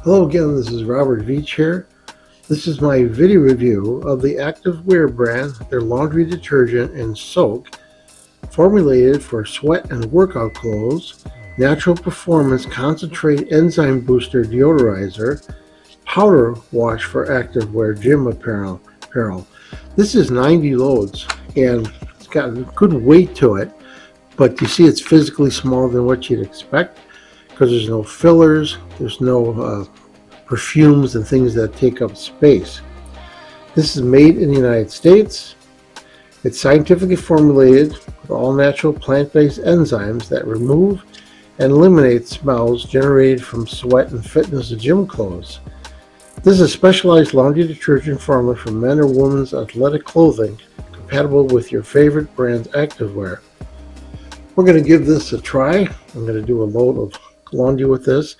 Hello again, this is Robert Veach here. This is my video review of the Activewear brand, their laundry detergent and soak, formulated for sweat and workout clothes, natural performance concentrate enzyme booster deodorizer, powder wash for activewear gym apparel. This is 90 loads and it's got a good weight to it, but you see it's physically smaller than what you'd expect because there's no fillers, there's no perfumes and things that take up space. This is made in the United States. It's scientifically formulated with all natural plant-based enzymes that remove and eliminate smells generated from sweat and fitness gym clothes. This is a specialized laundry detergent formula for men or women's athletic clothing, compatible with your favorite brand's activewear. We're going to give this a try. I'm going to do a load of laundry with this,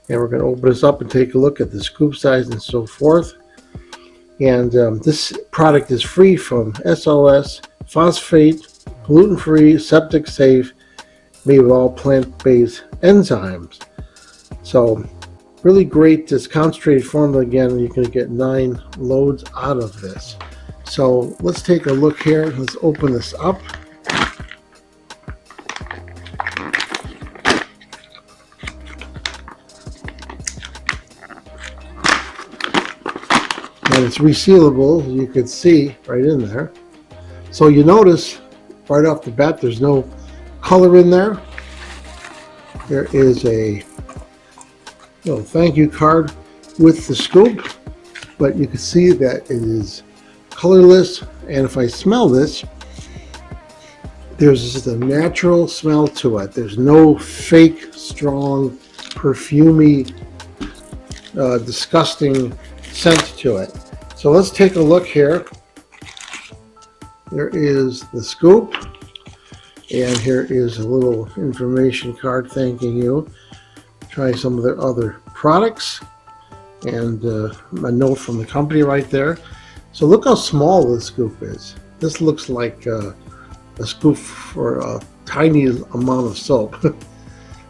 and we're going to open this up and take a look at the scoop size and so forth. And this product is free from SLS, phosphate, gluten-free, septic safe, made with all plant-based enzymes. So really great. This concentrated formula, again, you can get 9 loads out of this. So let's take a look here. Let's open this up. And it's resealable, as you can see right in there. So you notice right off the bat there's no color in there. There is a little thank you card with the scoop, but you can see that it is colorless, and if I smell this, there's just a natural smell to it. There's no fake, strong, perfumey, disgusting scent to it. So let's take a look here. There is the scoop, and here is a little information card thanking you. Try some of their other products, and a note from the company right there. So look how small this scoop is. This looks like a scoop for a tiny amount of soap.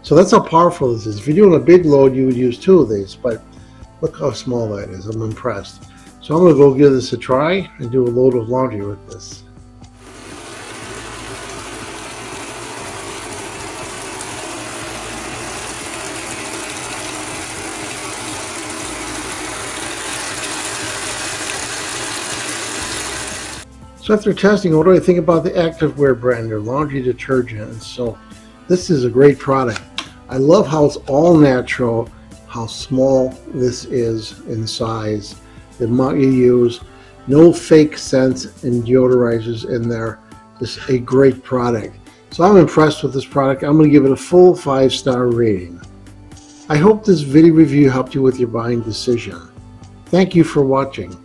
So that's how powerful this is. If you're doing a big load, you would use 2 of these, but look how small that is. I'm impressed. So I'm going to go give this a try and do a load of laundry with this. So after testing, what do I think about the Activewear brand, their laundry detergent? And so this is a great product. I love how it's all natural, how small this is in size, the amount you use, no fake scents and deodorizers in there. Just a great product. So I'm impressed with this product. I'm going to give it a full 5-star rating. I hope this video review helped you with your buying decision. Thank you for watching.